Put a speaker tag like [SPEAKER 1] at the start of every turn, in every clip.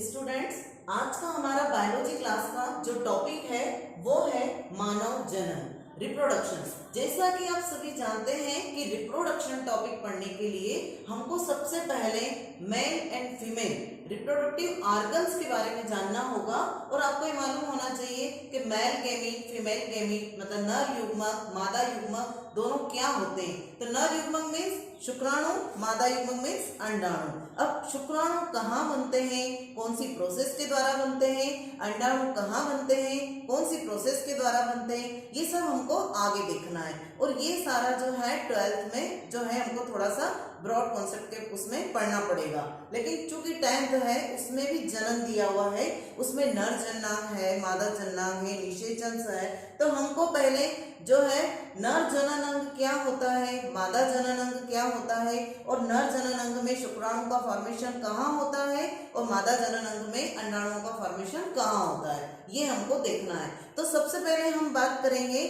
[SPEAKER 1] Students, आज का हमारा बायोलॉजी क्लास का जो टॉपिक है वो है मानव जनन, रिप्रोडक्शन। जैसा कि आप सभी जानते हैं कि रिप्रोडक्शन टॉपिक पढ़ने के लिए हमको सबसे पहले male and female reproductive organs के बारे में जानना होगा और आपको ये मालूम होना चाहिए कि मेल गैमीट, फीमेल गैमीट मतलब नर युग्मक, मादा युग्मक दोनों क्या होते हैं। तो नर युग्मक मीन्स शुक्राणु, मादा युग्मक मीन्स अंडाणु। अब शुक्राणु कहाँ बनते हैं, कौन सी प्रोसेस के द्वारा बनते हैं, अंडाणु कहाँ बनते हैं, कौन सी प्रोसेस के द्वारा बनते हैं, ये सब हमको आगे देखना है। और ये सारा जो है 12th में जो है हमको थोड़ा सा ब्रॉड कॉन्सेप्ट के उसमें पढ़ना पड़ेगा। लेकिन चूंकि 10th है उसमें भी जनन दिया हुआ है, उसमें नर जननांग है, मादा जननांग है, निषेचन है। तो हमको पहले जो है नर जनन अंग क्या होता है, मादा जनन अंग क्या होता है और नर जनन अंग में शुक्राणु का फॉर्मेशन कहाँ होता है और मादा जनन अंग में अंडाणुओं का फॉर्मेशन कहाँ होता है, ये हमको देखना है। तो सबसे पहले हम बात करेंगे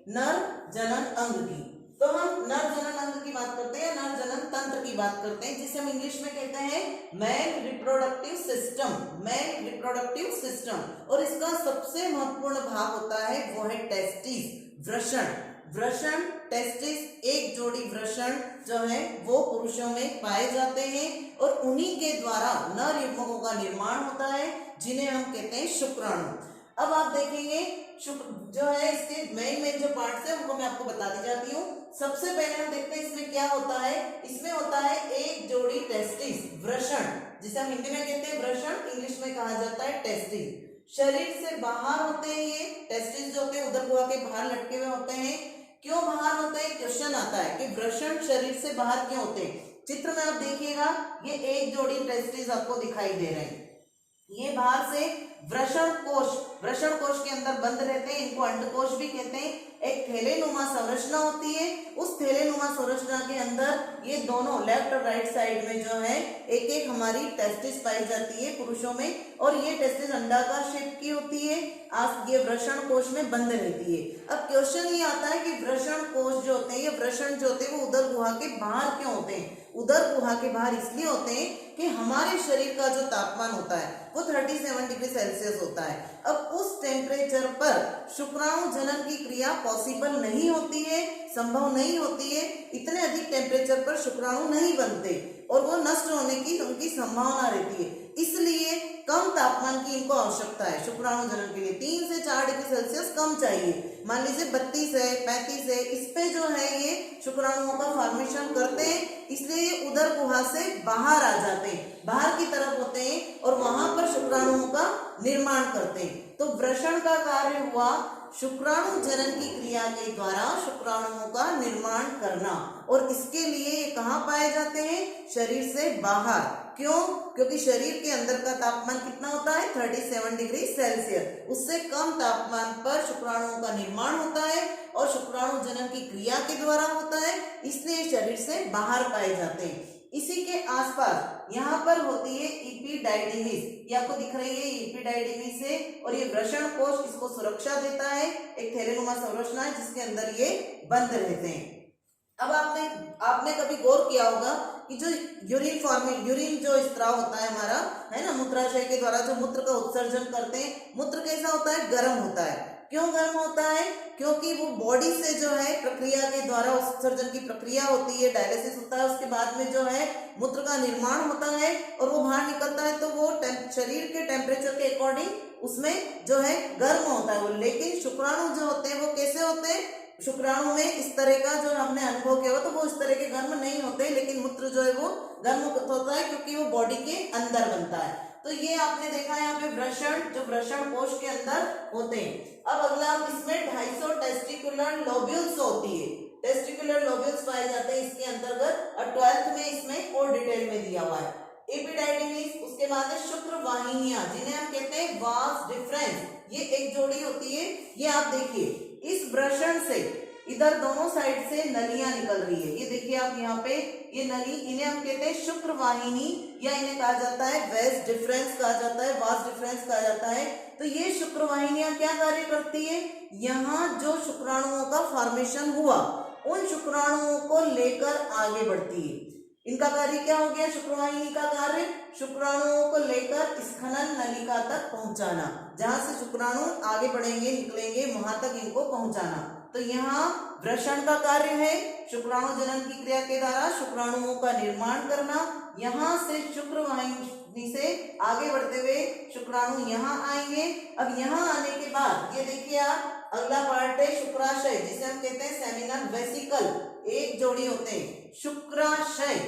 [SPEAKER 1] नर जनन अंग की। तो हम नर जनन अंग की बात करते हैं, नर जनन तंत्र की बात करते हैं, जिसे हम इंग्लिश में कहते हैं male reproductive system, male reproductive system. और इसका सबसे महत्वपूर्ण भाग होता है वो है टेस्टिस, वृषण। वृषण, टेस्टिस, एक जोड़ी वृषण जो है वो पुरुषों में पाए जाते हैं और उन्हीं के द्वारा नर युग्मकों का निर्माण होता है जिन्हें हम कहते हैं शुक्राणु। अब आप देखेंगे शुक्र जो है इसके मेन जो पार्ट्स है उनको मैं आपको बता दी जाती हूँ। सबसे पहले हम देखते हैं इसमें क्या होता है। इसमें होता है एक जोड़ी टेस्टिस, वृषण, जिसे हम हिंदी में कहते हैं वृषण, इंग्लिश में कहा जाता है टेस्टिस। शरीर से बाहर होते हैं ये टेस्टिस जो होते हैं, उदर गुहा के बाहर लटके हुए होते हैं। क्यों बाहर होते हैं, क्वेश्चन आता है कि वृषण शरीर से बाहर क्यों होते हैं। चित्र में आप देखिएगा ये एक जोड़ी टेस्टिस आपको दिखाई दे रहे हैं। ये बाहर से वृषण कोश के अंदर बंद रहते हैं, इनको अंडकोश भी कहते हैं। एक थैलेनुमा संरचना होती है, उस थैलेनुमा संरचना के अंदर ये दोनों लेफ्ट और राइट साइड में जो है एक एक हमारी टेस्टिस पाई जाती है पुरुषों में, और ये टेस्टिस अंडाकार शेप की होती है। आज ये वृषण कोश में बंद रहती है। अब क्वेश्चन ये आता है कि वृषण कोश जो होते हैं, ये वृषण जो होते हैं वो उदर गुहा के बाहर क्यों होते हैं। उदर गुहा के बाहर इसलिए होते हैं कि हमारे शरीर का जो तापमान होता है वो 37 डिग्री सेल्सियस होता है। अब उस टेम्परेचर पर शुक्राणु जनन की क्रिया पॉसिबल नहीं होती है, संभव नहीं होती है। इतने अधिक टेम्परेचर पर शुक्राणु नहीं बनते और वो नष्ट होने की उनकी संभावना रहती है। इसलिए कम तापमान की इनको आवश्यकता है शुक्राणु जनन के लिए। 3 से 4 डिग्री सेल्सियस कम चाहिए। मान लीजिए 32 है, 35 है, इस पे जो है ये शुक्राणुओं का फॉर्मेशन करते हैं, इसलिए ये उदर गुहा से बाहर आ जाते हैं, बाहर की तरफ होते हैं और वहां पर शुक्राणुओं का निर्माण करते हैं। तो वृषण का कार्य हुआ शुक्राणु जनन की क्रिया के द्वारा शुक्राणुओं का निर्माण करना, और इसके लिए ये कहाँ पाए जाते हैं, शरीर से बाहर। क्यों, क्योंकि शरीर के अंदर का तापमान कितना होता है 37 डिग्री सेल्सियस। उससे कम तापमान पर शुक्राणुओं का निर्माण होता है और शुक्राणु जनन की क्रिया के द्वारा होता है, इसलिए शरीर से बाहर पाए जाते हैं। इसी के आसपास यहाँ पर होती है इपिडाइडिमिस, ये आपको दिख रही है इपिडाइडिमिस है, और ये वृषण कोश इसको सुरक्षा देता है। एक थैलेनुमा संरचना है जिसके अंदर ये बंद रहते हैं। अब आपने कभी गौर किया होगा कि जो यूरिन जो स्त्राव होता है हमारा, है ना, मूत्राशय के द्वारा जो मूत्र का उत्सर्जन करते हैं, मूत्र कैसा होता है, गर्म होता है। क्यों गर्म होता है, क्योंकि वो बॉडी से जो है प्रक्रिया के द्वारा उत्सर्जन की प्रक्रिया होती है, डायलिसिस होता है, उसके बाद में जो है मूत्र का निर्माण होता है और वो बाहर निकलता है, तो वो शरीर के टेम्परेचर के अकॉर्डिंग उसमें जो है गर्म होता है वो। लेकिन शुक्राणु जो होते हैं वो कैसे होते हैं, शुक्राणु में इस तरह का जो हमने अनुभव किया तो वो इस तरह के गर्म नहीं होते, लेकिन मूत्र जो है वो गर्म होता है क्योंकि वो बॉडी के अंदर बनता है। तो ये आपने देखा यहाँ पे वृषण, जो वृषण कोश के अंदर होते हैं। अब अगला इसमें 250 टेस्टिकुलर लोब्यूल्स होती है, टेस्टिकुलर लोब्यूल्स पाए जाते हैं इसके अंतर्गत, और 12th में इसमें और डिटेल में दिया हुआ है। एपिडाइडिमिस, उसके बाद है शुक्र वाहिनियां जिन्हें हम कहते हैं वास डिफरेंस, ये एक जोड़ी होती है। ये आप देखिए इस वृषण से इधर दोनों साइड से नलियां निकल रही है, ये देखिए आप यहाँ पे ये नली, इन्हें हम कहते हैं शुक्र वाहिनी, या इन्हें कहा जाता है वेस डिफरेंस कहा जाता है, वास डिफरेंस कहा जाता है। तो ये शुक्र वाहिनियां क्या कार्य करती है, यहाँ जो शुक्राणुओं का फॉर्मेशन हुआ उन शुक्राणुओं को लेकर आगे बढ़ती है। इनका कार्य क्या हो गया? शुक्रवाहिनी का कार्य शुक्राणुओं को लेकर स्खलन नलिका तक पहुंचाना, जहां से शुक्राणु आगे बढ़ेंगे निकलेंगे वहां तक इनको पहुंचाना। तो यहाँ वृषण का कार्य है शुक्राणु जनन की क्रिया के द्वारा शुक्राणुओं का निर्माण करना। यहाँ से शुक्रवाहिनी से आगे बढ़ते हुए शुक्राणु यहाँ आएंगे। अब यहाँ आने के बाद ये देखिए आप, अगला पार्ट है शुक्राशय, जिसे हम कहते हैं सेमिनल वेसिकल। एक जोड़ी होते हैं शुक्राशय,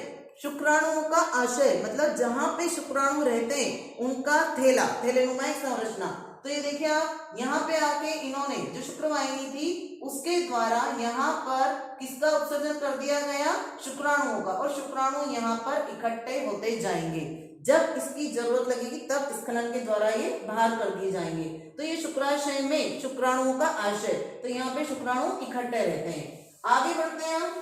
[SPEAKER 1] शुक्राणुओं का आशय मतलब जहां पे शुक्राणु रहते हैं उनका थैला, थैलेनुमा संरचना। तो ये देखिए आप, यहाँ पे आके इन्होंने जो शुक्रवाहिनी थी उसके द्वारा यहाँ पर किसका उत्सर्जन कर दिया गया? शुक्राणुओं का, और शुक्राणु यहाँ पर इकट्ठे होते जाएंगे। जब इसकी जरूरत लगेगी तब स्खलन के द्वारा ये बाहर कर दिए जाएंगे। तो ये शुक्राशय में शुक्राणुओं का आशय, तो यहाँ पे शुक्राणु इकट्ठे रहते हैं। आगे बढ़ते हैं हम।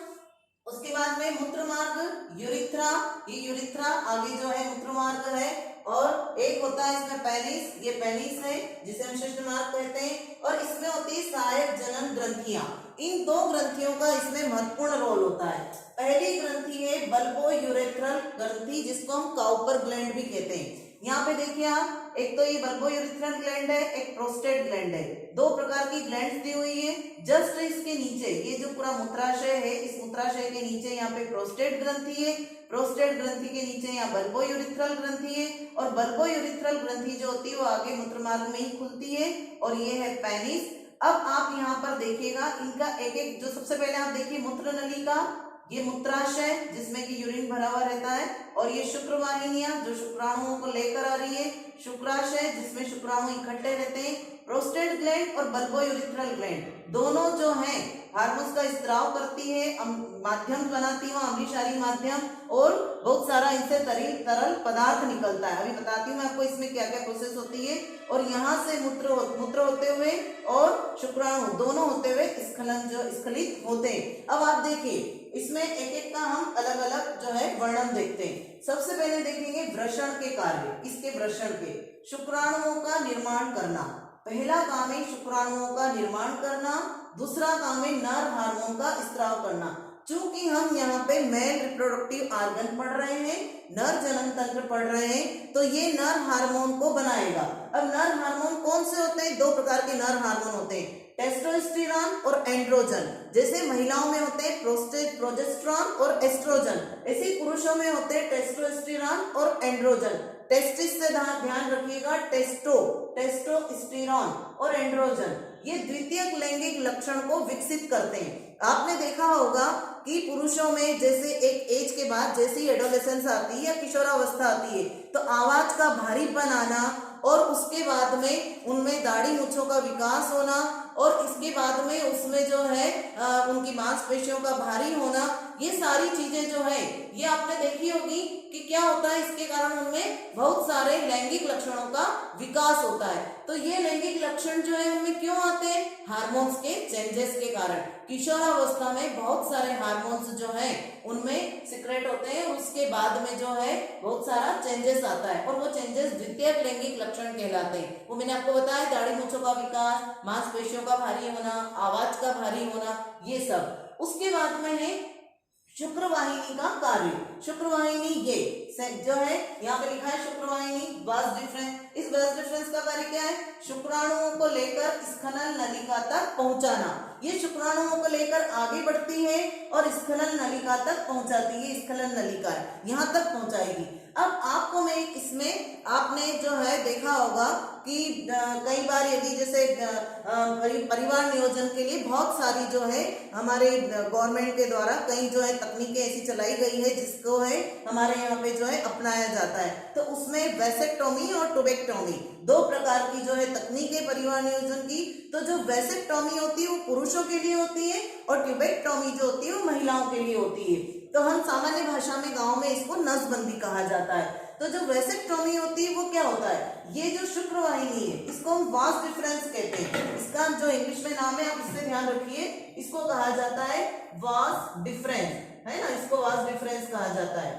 [SPEAKER 1] उसके बाद में मूत्र मार्ग यूरिथ्रा, ये यूरिथ्रा आगे जो है मूत्र मार्ग है, और एक होता है इसमें पेनिस, ये पेनिस है जिसे हम शिश्न मार्ग कहते हैं, और इसमें होती है सहायक जनन ग्रंथियां। इन दो ग्रंथियों का इसमें महत्वपूर्ण रोल होता है। पहली ग्रंथि है बल्बो यूरेथ्रल ग्रंथि, जिसको हम काउपर ग्लैंड भी कहते हैं। यहाँ पे देखिए आप, एक तो ये बल्बो यूरेथ्रल ग्लैंड है, एक प्रोस्टेट ग्लैंड है। दो प्रकार की ग्लैंड दी हुई है। जस्ट इसके नीचे ये जो पूरा मूत्राशय है, इस मूत्राशय के नीचे यहाँ पे प्रोस्टेट ग्रंथि है, प्रोस्टेट ग्रंथि के नीचे यहाँ बल्बो यूरेथ्रल ग्रंथि है, और बल्बो यूरेथ्रल ग्रंथि जो होती है वो आगे मूत्र मार्ग में ही खुलती है, और ये है पेनिस। अब आप यहाँ पर देखिएगा इनका एक एक, जो सबसे पहले आप देखिए मूत्र नलिका, ये मूत्राशय जिसमें कि यूरिन भरा हुआ रहता है, और ये शुक्रवाहिनियां जो शुक्राणुओं को लेकर आ रही है, शुक्राशय जिसमें शुक्राणु इकट्ठे रहते हैं, प्रोस्टेट ग्लैंड और बल्बो यूरेथ्रल ग्लैंड दोनों जो हैं हार्मोन्स का स्त्राव करती है, माध्यम बनाती है अम्लीय क्षारीय माध्यम, और बहुत सारा इनसे तरल पदार्थ निकलता है। अभी बताती हूँ मैं आपको इसमें क्या क्या प्रोसेस होती है। और यहाँ से मूत्र होते हुए और शुक्राणु दोनों होते हुए स्खलन जो स्खलित होते हैं। अब आप देखिए इसमें एक एक का हम अलग अलग जो है वर्णन देखते हैं। सबसे पहले देखेंगे वृषण के कार्य। इसके वृषण के शुक्राणुओं का निर्माण करना, पहला काम है शुक्राणुओं का निर्माण करना, दूसरा काम है नर हार्मोन का स्त्राव करना। चूंकि हम यहाँ पे मेल रिप्रोडक्टिव ऑर्गन पढ़ रहे हैं, नर जनन तंत्र पढ़ रहे हैं, तो ये नर हार्मोन को बनाएगा। अब नर हार्मोन कौन से होते हैं? दो प्रकार के नर हार्मोन होते हैं, टेस्टोस्टेरोन और एंड्रोजन। जैसे महिलाओं में होते हैं प्रोजेस्टेरॉन और एस्ट्रोजन, ऐसे पुरुषों में होते हैं टेस्टोस्टेरोन और एंड्रोजन। टेस्टिस से ध्यान रखिएगा, टेस्टोस्टेरोन और एंड्रोजन ये द्वितीयक लैंगिक लक्षण को विकसित करते हैं। आपने देखा होगा कि पुरुषों में जैसे एक एज के बाद जैसे ही एडोलेसेंस आती है या किशोरावस्था आती है तो आवाज का भारीपन आना, और उसके बाद में उनमें दाढ़ी मूंछों का विकास होना, और इसके बाद में उसमें जो है उनकी मांसपेशियों का भारी होना, ये सारी चीजें जो है ये आपने देखी होगी कि क्या होता है, इसके कारण उनमें बहुत सारे लैंगिक लक्षणों का विकास होता है। तो ये लैंगिक लक्षण जो है उनमें क्यों आते हैं? हार्मोन्स के चेंजेस के कारण। किशोरावस्था में बहुत सारे हार्मोन्स जो है उनमें सिक्रेट होते हैं, उसके बाद में जो है बहुत सारा चेंजेस आता है, और वो चेंजेस द्वितीयक लैंगिक लक्षण कहलाते हैं। वो मैंने आपको बताया, दाढ़ी मूंछों का विकास, मांसपेशियों का भारी होना, आवाज का भारी होना, ये सब। उसके बाद में है शुक्रवाहिनी का कार्य। शुक्रवाहिनी ये जो है यहाँ पे लिखा है शुक्रवाहिनी वास डिफरेंस। इस वास डिफरेंस का कार्य क्या है? शुक्राणुओं को लेकर स्खलन नलिका तक पहुंचाना। ये शुक्राणुओं को लेकर आगे बढ़ती है और स्खलन नलिका तक पहुंचाती है। स्खलन नलिका यहाँ तक पहुंचाएगी। अब आपको मैं इसमें आपने जो है देखा होगा कि कई बार यदि जैसे परिवार नियोजन के लिए बहुत सारी जो है हमारे गवर्नमेंट के द्वारा कई जो है तकनीकें ऐसी चलाई गई है जिसको है हमारे यहाँ पे जो है अपनाया जाता है। तो उसमें वैसेक्टोमी और टुबेक्टोमी दो प्रकार की जो है तकनीक है परिवार नियोजन की। तो जो वैसेक्टोमी होती है वो पुरुषों के लिए होती है और ट्यूबेक्टोमी जो होती है वो महिलाओं के लिए होती है। तो हम सामान्य भाषा में गांव में इसको नसबंदी कहा जाता है। तो जो वैसेक्टोमी होती है वो क्या होता है? ये जो शुक्रवाहिनी है इसको हम वास डिफरेंस कहते हैं। इसका जो इंग्लिश में नाम है आप इससे ध्यान रखिए, इसको कहा जाता है वास डिफरेंस, है ना। इसको वास डिफरेंस कहा जाता है,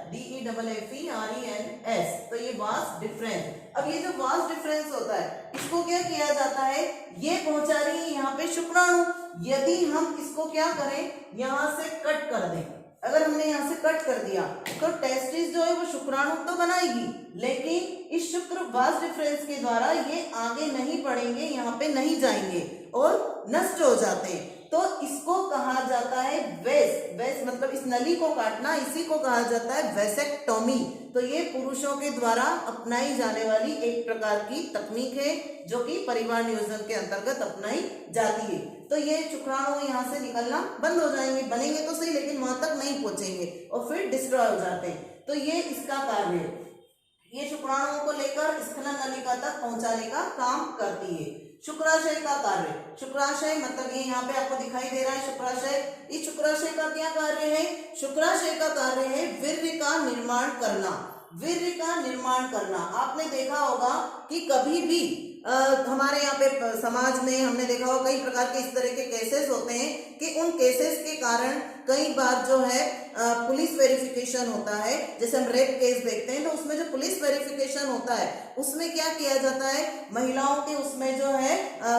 [SPEAKER 1] DEFFERENS। तो ये वास डिफरेंस। अब ये जो वास डिफरेंस होता है इसको क्या किया जाता है? ये पहुंचा रही है यहाँ पे शुक्राणु। यदि हम इसको क्या करें, यहाँ से कट कर दें, अगर हमने यहाँ से कट कर दिया तो टेस्टिस जो है वो शुक्राणु तो बनाएगी, लेकिन इस शुक्र वास डिफरेंस के द्वारा ये आगे नहीं बढ़ेंगे, यहाँ पे नहीं जाएंगे और नष्ट हो जाते हैं। तो इसको कहा जाता है वेस मतलब इस नली को काटना, इसी को कहा जाता है वेसेक्टोमी। तो ये पुरुषों के द्वारा अपनाई जाने वाली एक प्रकार की तकनीक है जो कि परिवार नियोजन के अंतर्गत अपनाई जाती है। तो ये शुक्राणु यहाँ से निकलना बंद हो जाएंगे, बनेंगे तो सही लेकिन वहां तक नहीं पहुंचेंगे और फिर डिस्ट्रॉय हो जाते हैं। तो ये इसका कार्य है, ये शुक्राणुओं को लेकर स्खलन नलिका तक पहुंचाने का काम करती है। शुक्राशय का कार्य, शुक्राशय मतलब ये यहाँ पे आपको दिखाई दे रहा है शुक्राशय। इस शुक्राशय का क्या कार्य है? शुक्राशय का कार्य है वीर्य का निर्माण करना। वीर्य का निर्माण करना, आपने देखा होगा कि कभी भी हमारे यहाँ पे समाज में हमने देखा होगा कई प्रकार के इस तरह के केसेस होते हैं कि उन केसेस के कारण कई बार जो है पुलिस वेरिफिकेशन होता है। जैसे हम रेप केस देखते हैं तो उसमें जो पुलिस वेरिफिकेशन होता है उसमें क्या किया जाता है, महिलाओं के उसमें जो है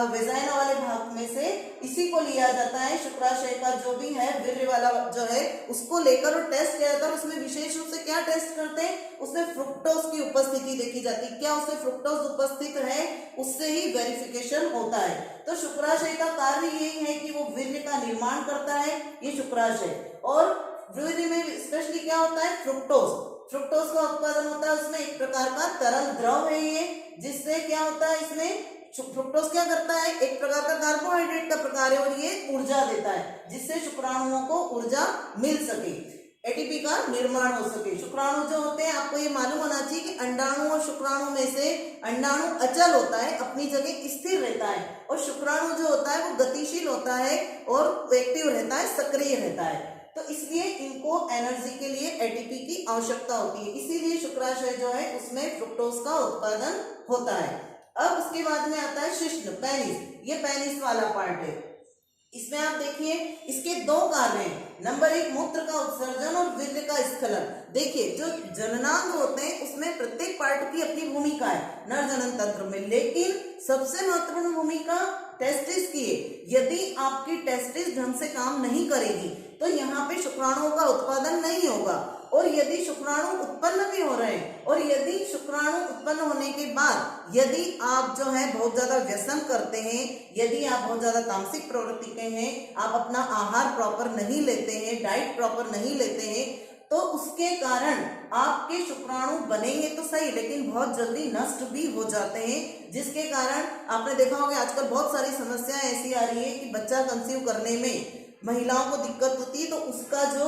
[SPEAKER 1] वेजाइना वाले भाग में से इसी को लिया जाता है, शुक्राशय का जो भी है वीर्य वाला जो है उसको लेकर और टेस्ट किया जाता है। उसमें विशेष रूप से क्या टेस्ट करते हैं, उसमें फ्रुक्टोज की उपस्थिति देखी जाती है। क्या उसमें फ्रुक्टोज उपस्थित है उससे ही वेरिफिकेशन होता है। तो शुक्राशय का कार्य यही है कि वो वीर्य का निर्माण करता है, ये शुक्राशय। और वीर्य में स्पेशली क्या होता है, फ्रुक्टोज का उत्पादन होता है। उसमें एक प्रकार का तरल द्रव है ये, जिससे क्या होता है, इसमें फ्रुक्टोज क्या करता है, एक प्रकार का कार्बोहाइड्रेट का प्रकार है और ये ऊर्जा देता है जिससे शुक्राणुओं को ऊर्जा मिल सके, एटीपी का निर्माण हो सके। शुक्राणु जो होते हैं आपको ये मालूम होना चाहिए कि अंडाणु और शुक्राणु में से अंडाणु अचल होता है, अपनी जगह स्थिर रहता है, और शुक्राणु जो होता है वो गतिशील होता है और एक्टिव रहता है, सक्रिय रहता है। तो इसलिए इनको एनर्जी के लिए एटीपी की आवश्यकता होती है, इसीलिए शुक्राशय जो है उसमें फ्रुक्टोज का उत्पादन होता है। अब उसके बाद में आता है शिश्न, पेनिस। ये पेनिस वाला पार्ट है। इसमें आप देखिए इसके दो कार्य हैं। नंबर एक, मूत्र का उत्सर्जन और वीर्य का स्खलन। देखिए जो जननांग होते हैं उसमें प्रत्येक पार्ट की अपनी भूमिका है नर जनन तंत्र में, लेकिन सबसे महत्वपूर्ण भूमिका टेस्टिस की है। यदि आपकी टेस्टिस ढंग से काम नहीं करेगी तो यहाँ पे शुक्राणुओं का उत्पादन नहीं होगा, और यदि शुक्राणु उत्पन्न भी हो रहे हैं और यदि शुक्राणु उत्पन्न होने के बाद यदि आप जो है बहुत ज्यादा व्यसन करते हैं, यदि आप बहुत ज्यादा तामसिक प्रवृत्ति के हैं, आप अपना आहार प्रॉपर नहीं लेते हैं, डाइट प्रॉपर नहीं लेते हैं, तो उसके कारण आपके शुक्राणु बनेंगे तो सही लेकिन बहुत जल्दी नष्ट भी हो जाते हैं, जिसके कारण आपने देखा होगा आजकल बहुत सारी समस्याएं ऐसी आ रही है कि बच्चा कंसीव करने में महिलाओं को दिक्कत होती है। तो उसका जो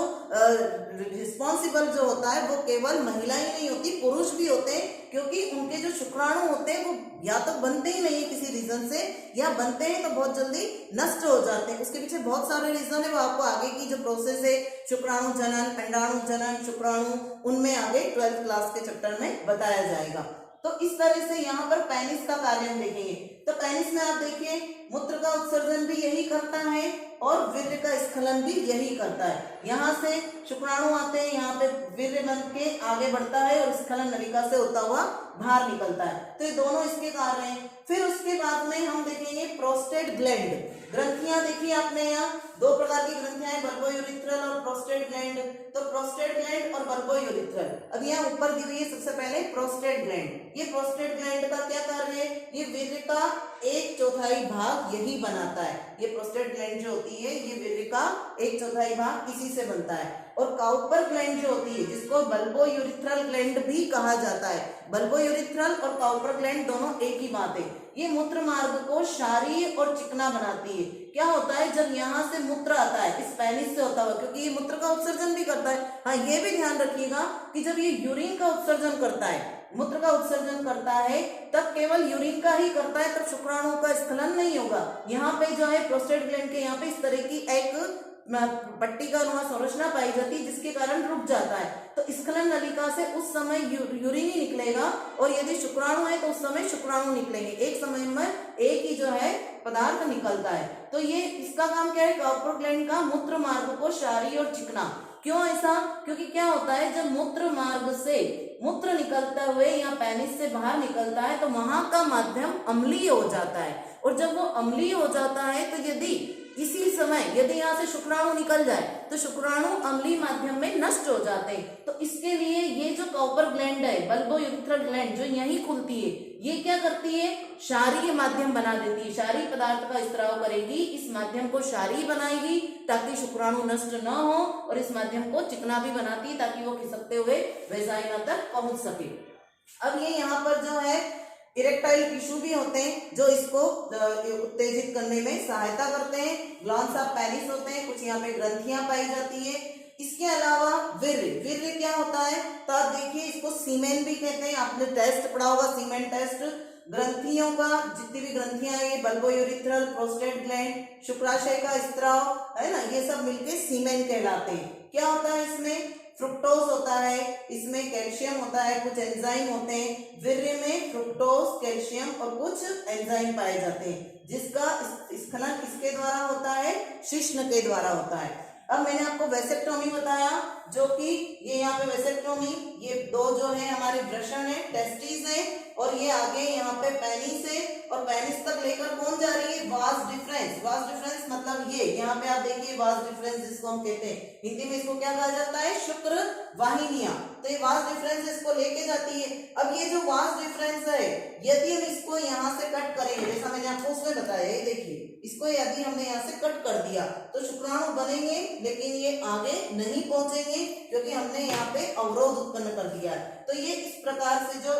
[SPEAKER 1] रिस्पॉन्सिबल जो होता है वो केवल महिला ही नहीं होती, पुरुष भी होते हैं, क्योंकि उनके जो शुक्राणु होते हैं वो या तो बनते ही नहीं है किसी रीजन से, या बनते हैं तो बहुत जल्दी नष्ट हो जाते हैं। उसके पीछे बहुत सारे रीजन है, वो आपको आगे की जो प्रोसेस है शुक्राणु जनन, अंडाणु जनन, शुक्राणु, उनमें आगे 12th क्लास के चैप्टर में बताया जाएगा। तो इस तरह से यहाँ पर पेनिस का कार्य हम देखेंगे। तो पेनिस में आप देखिए मूत्र का उत्सर्जन भी यही करता है और वीर्य का स्खलन भी यही करता है। यहाँ से शुक्राणु आते हैं, यहाँ पे वीर्य बन के आगे बढ़ता है और स्खलन नलिका से होता हुआ बाहर निकलता है। तो ये दोनों इसके कार्य हैं। फिर उसके बाद में हम देखेंगे प्रोस्टेट ग्लैंड। ग्रंथियां देखिए आपने यहाँ दो प्रकार की ग्रंथियां हैं, बल्बोयूरिथ्रल और प्रोस्टेट ग्लैंड। तो प्रोस्टेट ग्लैंड और बल्बोयूरिथ्रल। अब यहाँ ऊपर दी हुई है सबसे पहले प्रोस्टेट ग्लैंड। ये प्रोस्टेट ग्लैंड का क्या कार्य है, ये वीर्य का 1/4 भाग यही बनाता है। ये प्रोस्टेट ग्लैंड जो होती है ये वीर्य का 1/4 भाग इसी से बनता है। और काउपर ग्लैंड जो होती है जिसको बल्बोयूरिथ्रल ग्लैंड भी कहा जाता है, बल्बोयूरिथ्रल और काउपर ग्लैंड दोनों एक ही बात है। ये मूत्र मार्ग को क्षारीय और चिकना बनाती है। क्या होता है जब यहाँ से मूत्र आता है इस पेनिस से होता हुआ, क्योंकि ये मूत्र का उत्सर्जन भी करता है। हाँ, ये भी ध्यान रखिएगा कि जब ये यूरिन का उत्सर्जन करता है, मूत्र का उत्सर्जन करता है, तब केवल यूरिन का ही करता है, तब शुक्राणुओं का स्खलन नहीं होगा। यहाँ पे जो है प्रोस्टेट ग्लैंड के यहाँ पे इस तरह की एक पट्टी का अनुमा संरचना पाई जाती है जिसके कारण रुक जाता है। तो स्खलन नलिका से उस समय यूरिन ही निकलेगा, और यदि शुक्राणु है तो उस समय शुक्राणु निकलेंगे। एक समय में एक ही जो है पदार्थ निकलता है। तो ये इसका काम क्या है, काउपर ग्लैंड का मूत्र मार्ग को क्षारीय और चिकना। क्यों ऐसा, क्योंकि क्या होता है जब मूत्र मार्ग से मूत्र निकलते हुए या पेनिस से बाहर निकलता है तो वहां का माध्यम अम्लीय हो जाता है,
[SPEAKER 2] और जब वो अम्लीय हो जाता है तो यदि इसी समय यदि यहाँ से शुक्राणु निकल जाए तो शुक्राणु अम्लीय माध्यम में नष्ट हो जाते हैं। तो इसके लिए ये जो कॉपर ग्लैंड है, बल्बोयूरेथ्रल ग्लैंड, जो यहीं खुलती है, ये क्या करती है, क्षारीय माध्यम बना देती है, क्षारीय पदार्थ का स्त्राव करेगी, इस माध्यम को क्षारीय बनाएगी ताकि शुक्राणु नष्ट न हो, और इस माध्यम को चिकना भी बनाती है ताकि वो खिसकते हुए वेजाइना तक पहुंच सके।
[SPEAKER 1] अब ये यहाँ पर जो है इरेक्टाइल टिश्यू भी होते हैं जो इसको उत्तेजित करने में सहायता करते हैं। ग्लॉन्स ऑफ पेनिस होते हैं, कुछ यहाँ पे ग्रंथियां पाई जाती है। इसके अलावा वीर्य, वीर्य क्या होता है, तो आप देखिए इसको सीमेन भी कहते हैं, आपने टेस्ट पढ़ा होगा सीमेन टेस्ट। ग्रंथियों का जितनी भी ग्रंथियां है, ये बल्बोयूरेथ्रल, प्रोस्टेट ग्लैंड, शुक्राशय का स्त्राव है ना, ये सब मिलके सीमेन कहलाते हैं। क्या होता है इसमें, फ्रुक्टोज होता है, इसमें कैल्शियम होता है, कुछ एंजाइम होते हैं। वीर्य में फ्रुक्टोज, कैल्शियम और कुछ एंजाइम पाए जाते हैं, जिसका स्खलन किसके द्वारा होता है, शिश्न के द्वारा होता है। अब मैंने आपको वेसेक्टोमी बताया, जो कि ये यहाँ पे वेसेक्टोमी, ये दो जो है हमारे वृषण है, टेस्टिस है, और ये आगे यहाँ पे पेनिस है, और पेनिस तक लेकर कौन जा रही है, वास डिफरेंस। वास डिफरेंस मतलब ये यहाँ पे आप देखिए वास डिफरेंस जिसको हम कहते हैं, हिंदी में इसको क्या कहा जाता है, शुक्र वाहिनियां। तो ये वास डिफरेंस इसको लेके जाती है। अब ये जो वास डिफरेंस है, यदि हम इसको यहाँ से कट करेंगे, जैसा मैंने आपको उसमें बताया, ये देखिए इसको यदि हमने यहाँ से कट कर दिया तो शुक्राणु बनेंगे, लेकिन ये आगे नहीं पहुंचेंगे क्योंकि हमने यहाँ पे अवरोध उत्पन्न कर दिया है। तो ये इस प्रकार से जो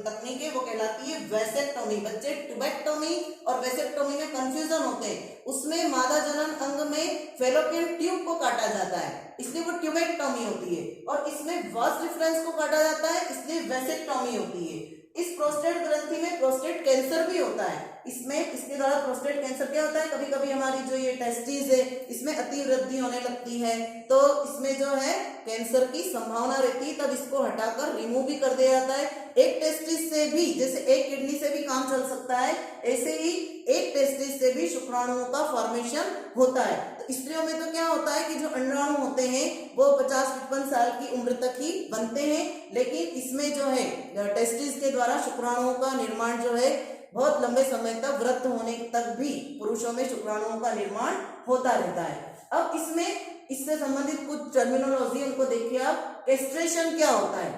[SPEAKER 1] तकनीक है वो कहलाती है वेसेक्टोमी। बच्चे ट्यूबेक्टोमी और वेसेक्टोमी में कंफ्यूजन होते हैं, उसमें मादा जनन अंग में फेलोपियन ट्यूब को काटा जाता है, इसलिए वो ट्यूबेक्टोमी होती है, और इसमें वास डिफरेंस को काटा जाता है, इसलिए वेसेक्टोमी होती है। इस प्रोस्टेट ग्रंथि में प्रोस्टेट कैंसर भी होता है, इसमें इसके द्वारा प्रोस्टेट कैंसर क्या होता है, कभी कभी हमारी जो ये टेस्टिस है इसमें अतिवृद्धि होने लगती है, तो इसमें जो है कैंसर की संभावना रहती है, तब इसको हटाकर रिमूव भी कर दिया जाता है। एक टेस्टिस से भी, जैसे एक किडनी से भी काम चल सकता है, ऐसे ही एक टेस्टिस से भी शुक्राणुओं का फॉर्मेशन होता है। तो स्त्रियों में तो क्या होता है कि जो अंडाणु होते हैं वो 50-55 साल की उम्र तक ही बनते हैं, लेकिन इसमें जो है टेस्टिस के द्वारा शुक्राणुओं का निर्माण जो है बहुत लंबे समय तक, वृद्ध होने तक भी पुरुषों में शुक्राणुओं का निर्माण होता रहता है। अब इसमें इससे संबंधित कुछ टर्मिनोलॉजी उनको देखिए आप। कैस्ट्रेशन क्या होता है,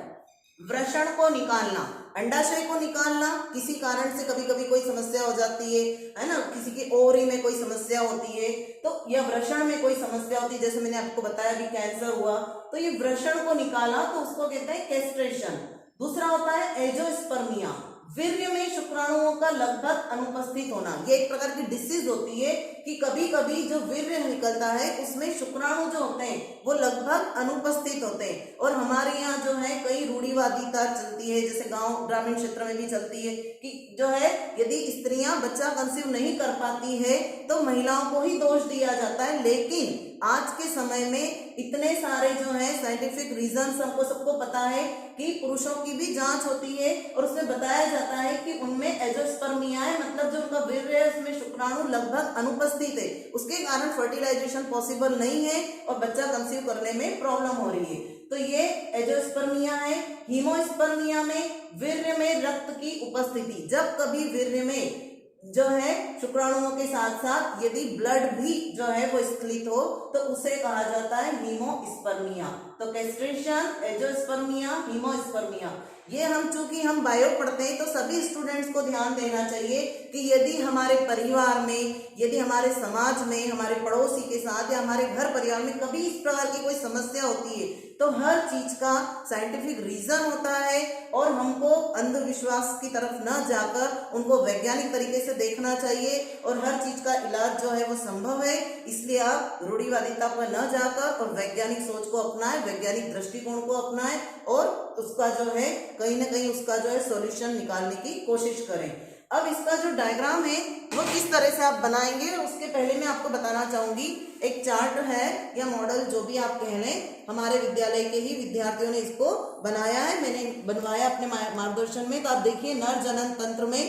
[SPEAKER 1] वृषण को निकालना, अंडाशय को निकालना, किसी कारण से कभी कभी कोई समस्या हो जाती है ना, किसी की ओवरी में कोई समस्या होती है, तो या वृषण में कोई समस्या होती है, जैसे मैंने आपको बताया कि कैंसर हुआ, तो ये वृषण को निकाला तो उसको कहते हैं कैस्ट्रेशन। दूसरा होता है एंजियोस्पर्मिया, वीर्य में शुक्राणुओं का लगभग अनुपस्थित होना। ये एक प्रकार की डिसीज होती है कि कभी कभी जो वीर्य निकलता है उसमें शुक्राणु जो होते हैं वो लगभग अनुपस्थित होते हैं, और हमारे यहाँ जो है कई रूढ़िवादिता चलती है, जैसे गांव ग्रामीण क्षेत्र में भी चलती है कि जो है यदि स्त्रियां बच्चा कंसीव नहीं कर पाती है तो महिलाओं को ही दोष दिया जाता है। लेकिन आज के समय में इतने सारे जो है साइंटिफिक रीजंस हमको सबको पता है कि पुरुषों की भी जांच होती है और उसमें बताया जाता है कि उनमें एंजियोस्पर्मिया है, मतलब जो उनका वीर्य है उसमें शुक्राणु लगभग अनुपस्थित है, उसके कारण फर्टिलाइजेशन पॉसिबल नहीं है और बच्चा कंसीव करने में प्रॉब्लम हो रही है। तो ये एंजियोस्पर्मिया है। हीमोस्पर्मिया में वीर्य में रक्त की उपस्थिति, जब कभी वीर्य में जो है शुक्राणुओं के साथ साथ यदि ब्लड भी जो है वो स्खलित हो तो उसे कहा जाता है हीमोस्पर्मिया। तो कैस्ट्रेशन, एंजियोस्पर्मिया, हीमोस्पर्मिया, ये हम चूंकि हम बायो पढ़ते हैं तो सभी स्टूडेंट्स को ध्यान देना चाहिए कि यदि हमारे परिवार में, यदि हमारे समाज में, हमारे पड़ोसी के साथ या हमारे घर परिवार में कभी इस प्रकार की कोई समस्या होती है तो हर चीज का साइंटिफिक रीजन होता है, और हमको अंधविश्वास की तरफ न जाकर उनको वैज्ञानिक तरीके से देखना चाहिए, और हर चीज का इलाज जो है वो संभव है। इसलिए आप रूढ़िवादिता पर न जाकर और वैज्ञानिक सोच को अपनाएं, वैज्ञानिक दृष्टिकोण को अपनाएं, और उसका जो है कहीं ना कहीं उसका जो है सॉल्यूशन निकालने की कोशिश करें। अब इसका जो डायग्राम है वो किस तरह से आप बनाएंगे, उसके पहले मैं आपको बताना चाहूंगी, एक चार्ट है या मॉडल जो भी आप कह लें, हमारे विद्यालय के ही विद्यार्थियों ने इसको बनाया है, मैंने बनवाया अपने मार्गदर्शन में। तो आप देखिए नर जनन तंत्र में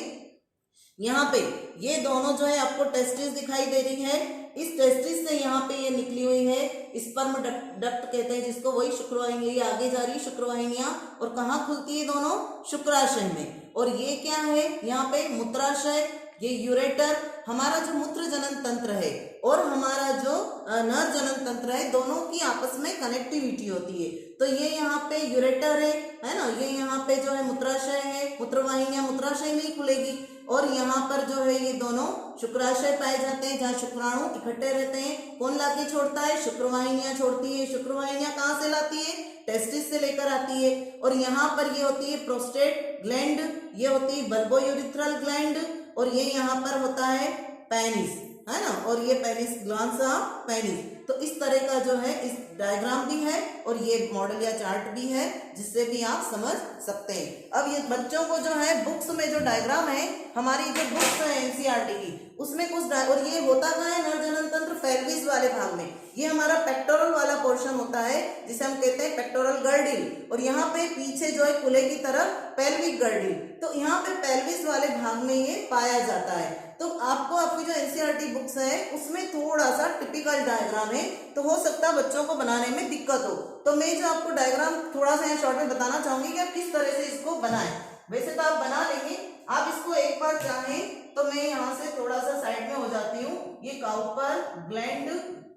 [SPEAKER 1] यहाँ पे ये दोनों जो है आपको टेस्टिस दिखाई दे रही है, इस टेस्टिस से यहाँ पे ये निकली हुई है स्पर्म डक्ट कहते हैं जिसको, वही शुक्रवाहिनी, ये आगे जा रही है शुक्रवाहिनियां, और कहाँ खुलती है दोनों, शुक्राशय में। और ये क्या है, यहाँ पे मूत्राशय, ये यूरेटर हमारा जो मूत्र जनन तंत्र है और हमारा जो नर जनन तंत्र है, दोनों की आपस में कनेक्टिविटी होती है। तो ये यहाँ पे यूरेटर है ना, ये यहाँ पे जो है मूत्राशय है, मूत्रवाहिनियां मूत्राशय में ही खुलेगी, और यहाँ पर जो है ये दोनों शुक्राशय पाए जाते हैं, जहाँ शुक्राणु इकट्ठे रहते हैं। कौन लाके छोड़ता है? शुक्रवाहिनियां छोड़ती है। शुक्रवाहिनियां कहाँ से लाती है? टेस्टिस से लेकर आती है। और यहाँ पर ये होती है प्रोस्टेट ग्लैंड, ये होती है बल्बोयूरिथ्रल ग्लैंड, और ये यहाँ पर होता है पेनिस, है ना, और ये पेनिस ग्लांस ऑफ पेनिस। तो इस तरह का जो है इस डायग्राम भी है और ये मॉडल या चार्ट भी है, जिससे भी आप समझ सकते हैं। अब ये बच्चों को जो है बुक्स में जो डायग्राम है, हमारी जो बुक्स है एनसीईआरटी की, उसमें कुछ और ये होता कहाँ है? नर जनन तंत्र पेल्विस वाले भाग में। ये हमारा पेक्टोरल वाला पोर्शन होता है, जिसे हम कहते हैं पेक्टोरल गर्डिल, और यहाँ पे पीछे जो है कुले की तरफ पेल्विक गर्डिल। तो यहाँ पे पेल्विस वाले भाग में ये पाया जाता है। तो आपको आपकी जो एनसीईआरटी बुक्स है उसमें थोड़ा सा टिपिकल डायग्राम है, तो हो सकता है बच्चों को बनाने में दिक्कत हो। तो मैं जो आपको डायग्राम थोड़ा सा यहाँ शॉर्ट में बताना चाहूंगी कि आप किस तरह से इसको बनाएं। वैसे तो आप बना लेंगे, आप इसको एक बार चाहें तो मैं यहाँ से थोड़ा सा साइड में हो जाती हूँ। ये काउपर ग्लैंड,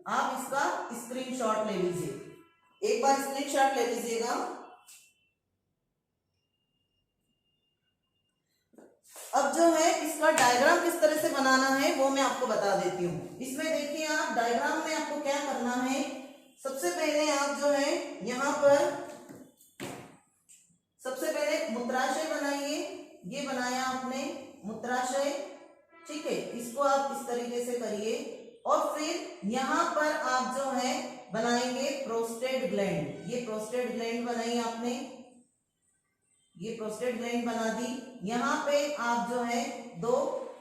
[SPEAKER 1] आप इसका स्क्रीनशॉट ले लीजिए, एक बार स्क्रीनशॉट ले लीजिएगा। अब जो है इसका डायग्राम किस तरह से बनाना है वो मैं आपको बता देती हूँ। इसमें देखिए आप डायग्राम में आपको क्या करना है, सबसे पहले आप जो है यहाँ पर सबसे पहले मूत्राशय बनाइए। ये बनाया आपने मूत्राशय, ठीक है, इसको आप इस तरीके से करिए। और फिर यहाँ पर आप जो है बनाएंगे प्रोस्टेट ग्लैंड। ये प्रोस्टेट ग्लैंड बनाई आपने, ये प्रोस्टेट ग्लैंड बना दी। यहाँ पे आप जो है 2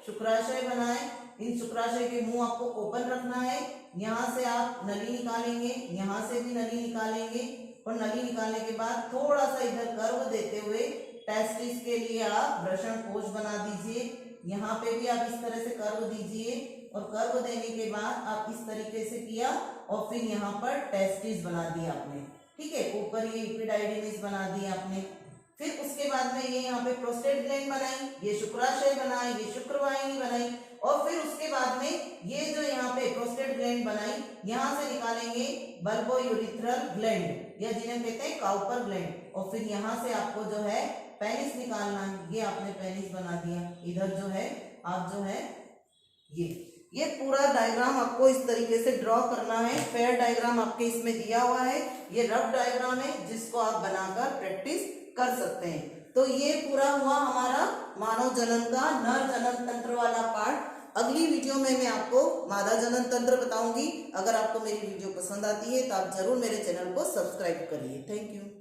[SPEAKER 1] शुक्राशय बनाए। इन शुक्राशय के मुंह आपको ओपन रखना है। यहाँ से आप नली निकालेंगे, यहाँ से भी नली निकालेंगे, और नली निकालने के बाद थोड़ा सा इधर कर्व देते हुए टेस्टिस के लिए आप वृषण कोश बना दीजिए। यहाँ पे भी आप इस तरह से कर्व दीजिए, और कर्व देने के बाद आप इस तरीके से किया, और फिर यहाँ पर टेस्टिस बना दिया आपने, ठीक है। ऊपर ये इपिडाइडिमिस बना दिया आपने। फिर उसके बाद में ये यहाँ पे प्रोस्टेट ग्लैंड बनाई, ये शुक्राशय बनाई, ये शुक्रवाहिनी बनाई, और फिर उसके बाद में ये जो यहाँ पे प्रोस्टेट ग्लैंड बनाई, यहाँ से निकालेंगे बल्बोयूरिथ्रल ग्लैंड, या जिन्हें कहते हैं काउपर ग्लैंड। और फिर यहाँ से आपको जो है पेनिस निकालना है। ये आपने पेनिस बना दिया। इधर जो है आप जो है ये पूरा डायग्राम आपको इस तरीके से ड्रॉ करना है। फेयर डायग्राम आपके इसमें दिया हुआ है, ये रफ डायग्राम है जिसको आप बनाकर प्रैक्टिस कर सकते हैं। तो ये पूरा हुआ हमारा मानव जनन का नर जनन तंत्र वाला पार्ट। अगली वीडियो में मैं आपको मादा जनन तंत्र बताऊंगी। अगर आपको मेरी वीडियो पसंद आती है तो आप जरूर मेरे चैनल को सब्सक्राइब करिए। Thank you.